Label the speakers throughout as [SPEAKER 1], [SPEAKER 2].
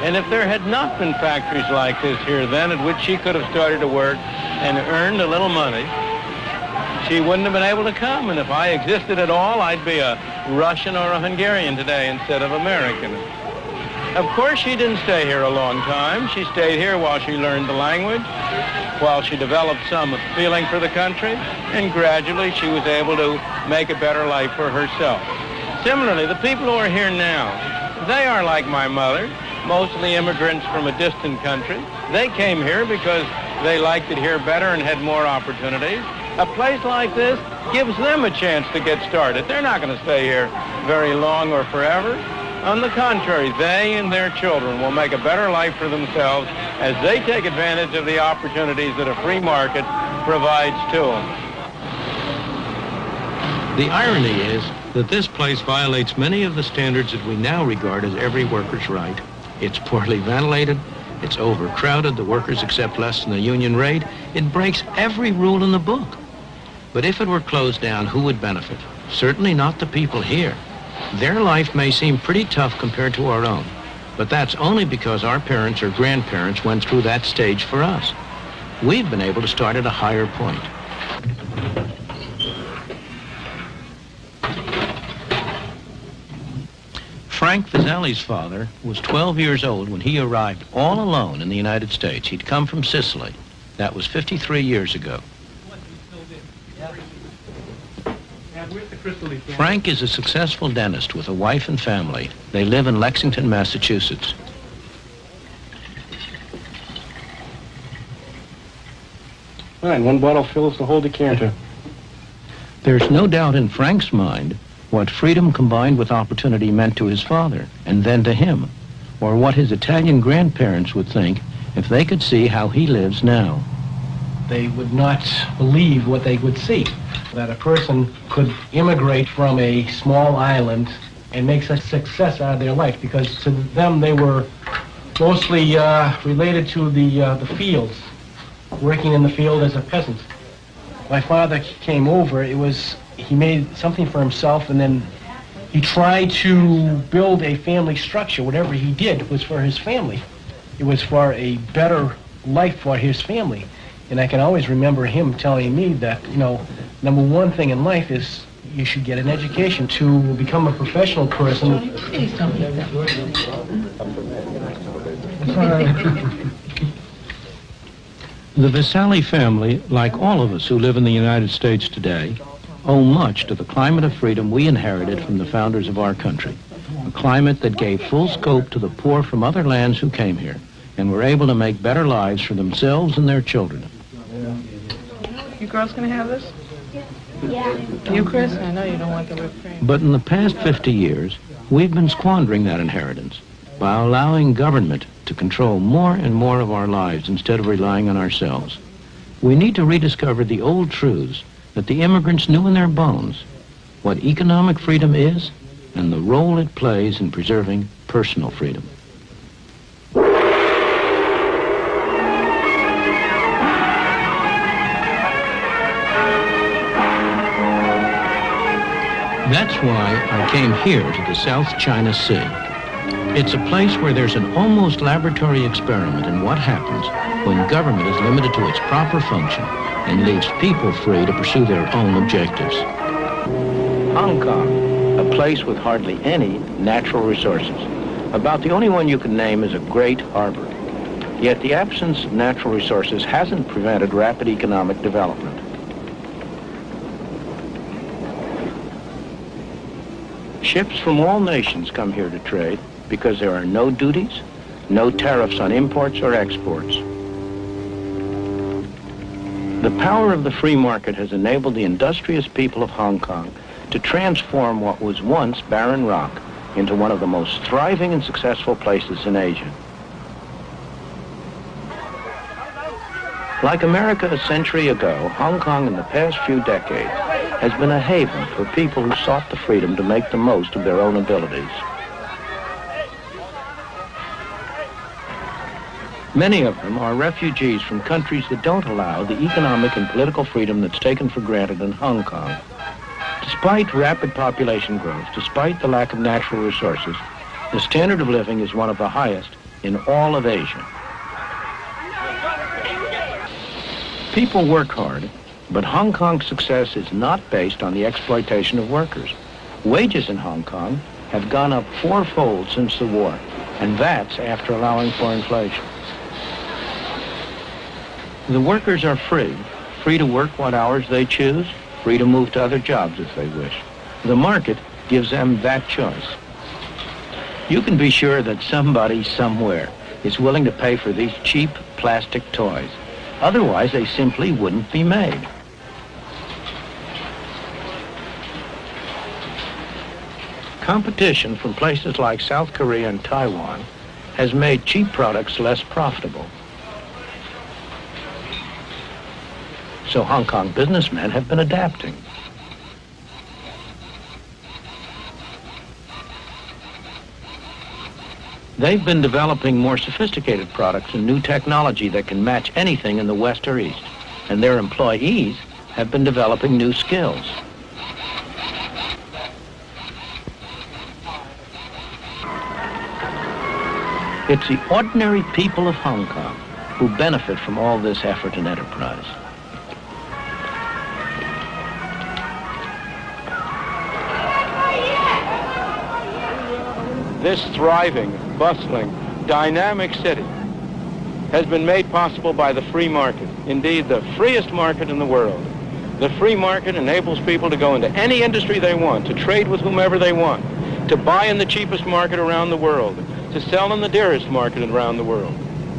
[SPEAKER 1] And if there had not been factories like this here then, at which she could have started to work and earned a little money, she wouldn't have been able to come. And if I existed at all, I'd be a Russian or a Hungarian today instead of American. Of course, she didn't stay here a long time. She stayed here while she learned the language, while she developed some feeling for the country, and gradually she was able to make a better life for herself. Similarly, the people who are here now, they are like my mother, mostly immigrants from a distant country. They came here because they liked it here better and had more opportunities. A place like this gives them a chance to get started. They're not going to stay here very long or forever. On the contrary, they and their children will make a better life for themselves as they take advantage of the opportunities that a free market provides to them.
[SPEAKER 2] The irony is that this place violates many of the standards that we now regard as every worker's right. It's poorly ventilated, it's overcrowded, the workers accept less than the union rate. It breaks every rule in the book. But if it were closed down, who would benefit? Certainly not the people here. Their life may seem pretty tough compared to our own, but that's only because our parents or grandparents went through that stage for us. We've been able to start at a higher point. Frank Vasali's father was 12 years old when he arrived all alone in the United States. He'd come from Sicily. That was 53 years ago. Frank is a successful dentist with a wife and family. They live in Lexington, Massachusetts.
[SPEAKER 3] Fine, one bottle fills the whole decanter.
[SPEAKER 2] There's no doubt in Frank's mind what freedom combined with opportunity meant to his father, and then to him, or what his Italian grandparents would think if they could see how he lives now.
[SPEAKER 3] They would not believe what they would see, that a person could immigrate from a small island and make such success out of their life, because to them they were mostly related to the fields, working in the field as a peasant. My father came over, he made something for himself, and then he tried to build a family structure. Whatever he did was for his family. It was for a better life for his family. And I can always remember him telling me that, you know, number one thing in life is you should get an education to become a professional person.
[SPEAKER 4] Please don't eat that.
[SPEAKER 2] The Vasali family, like all of us who live in the United States today, owe much to the climate of freedom we inherited from the founders of our country. A climate that gave full scope to the poor from other lands who came here and were able to make better lives for themselves and their children.
[SPEAKER 4] You girls gonna have this?
[SPEAKER 5] Yeah.
[SPEAKER 4] You, Chris? I know you don't want the whipped cream.
[SPEAKER 2] But in the past 50 years, we've been squandering that inheritance by allowing government to control more and more of our lives instead of relying on ourselves. We need to rediscover the old truths that the immigrants knew in their bones, what economic freedom is and the role it plays in preserving personal freedom. That's why I came here to the South China Sea. It's a place where there's an almost laboratory experiment in what happens when government is limited to its proper function and leaves people free to pursue their own objectives. Hong Kong, a place with hardly any natural resources. About the only one you can name is a great harbor. Yet the absence of natural resources hasn't prevented rapid economic development. Ships from all nations come here to trade because there are no duties, no tariffs on imports or exports. The power of the free market has enabled the industrious people of Hong Kong to transform what was once barren rock into one of the most thriving and successful places in Asia. Like America a century ago, Hong Kong in the past few decades has been a haven for people who sought the freedom to make the most of their own abilities. Many of them are refugees from countries that don't allow the economic and political freedom that's taken for granted in Hong Kong. Despite rapid population growth, despite the lack of natural resources, the standard of living is one of the highest in all of Asia. People work hard, but Hong Kong's success is not based on the exploitation of workers. Wages in Hong Kong have gone up fourfold since the war, and that's after allowing for inflation. The workers are free to work what hours they choose, free to move to other jobs if they wish. The market gives them that choice. You can be sure that somebody somewhere is willing to pay for these cheap plastic toys. Otherwise, they simply wouldn't be made. Competition from places like South Korea and Taiwan has made cheap products less profitable. So Hong Kong businessmen have been adapting. They've been developing more sophisticated products and new technology that can match anything in the West or East. And their employees have been developing new skills. It's the ordinary people of Hong Kong who benefit from all this effort and enterprise.
[SPEAKER 1] This thriving, bustling, dynamic city has been made possible by the free market. Indeed, the freest market in the world. The free market enables people to go into any industry they want, to trade with whomever they want, to buy in the cheapest market around the world, to sell in the dearest market around the world.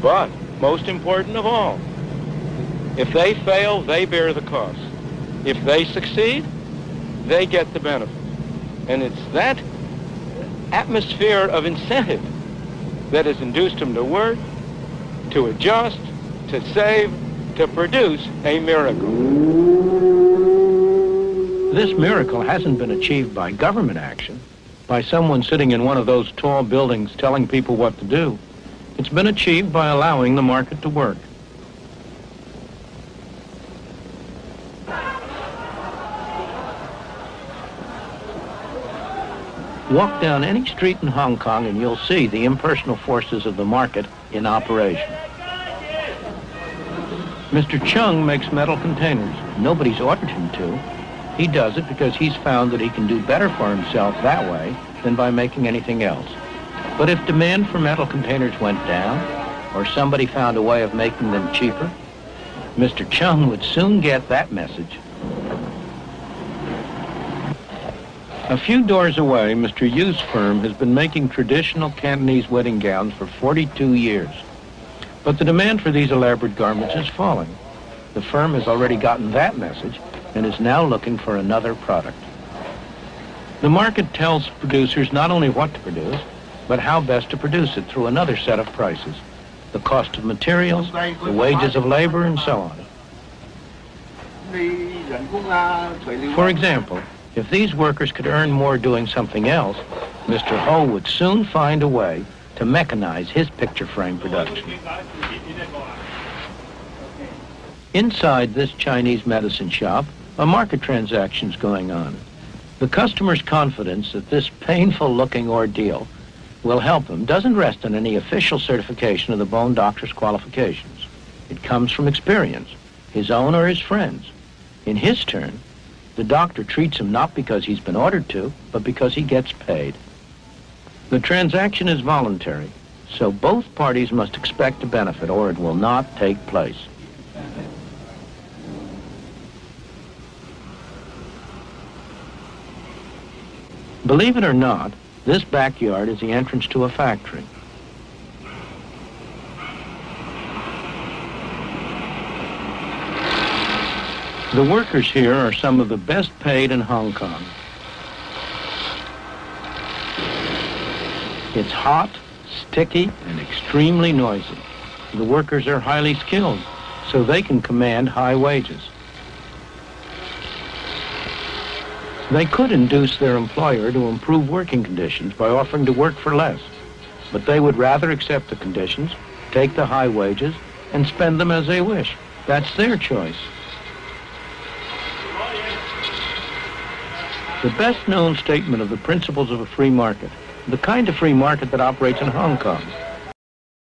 [SPEAKER 1] But, most important of all, if they fail, they bear the cost. If they succeed, they get the benefit. And it's that atmosphere of incentive that has induced them to work, to adjust, to save, to produce a miracle.
[SPEAKER 2] This miracle hasn't been achieved by government action, by someone sitting in one of those tall buildings telling people what to do. It's been achieved by allowing the market to work. Walk down any street in Hong Kong and you'll see the impersonal forces of the market in operation. Mr. Chung makes metal containers. Nobody's ordered him to. He does it because he's found that he can do better for himself that way than by making anything else. But if demand for metal containers went down, or somebody found a way of making them cheaper, Mr. Chung would soon get that message. A few doors away, Mr. Yu's firm has been making traditional Cantonese wedding gowns for 42 years. But the demand for these elaborate garments is falling. The firm has already gotten that message and is now looking for another product. The market tells producers not only what to produce, but how best to produce it through another set of prices. The cost of materials, the wages of labor, and so on. For example, if these workers could earn more doing something else, Mr. Ho would soon find a way to mechanize his picture frame production. Inside this Chinese medicine shop, a market transaction's going on. The customer's confidence that this painful-looking ordeal will help him doesn't rest on any official certification of the bone doctor's qualifications. It comes from experience, his own or his friends. In his turn, the doctor treats him not because he's been ordered to, but because he gets paid. The transaction is voluntary, so both parties must expect a benefit or it will not take place. Believe it or not, this backyard is the entrance to a factory. The workers here are some of the best paid in Hong Kong. It's hot, sticky, and extremely noisy. The workers are highly skilled, so they can command high wages. They could induce their employer to improve working conditions by offering to work for less, but they would rather accept the conditions, take the high wages, and spend them as they wish. That's their choice. The best-known statement of the principles of a free market, the kind of free market that operates in Hong Kong,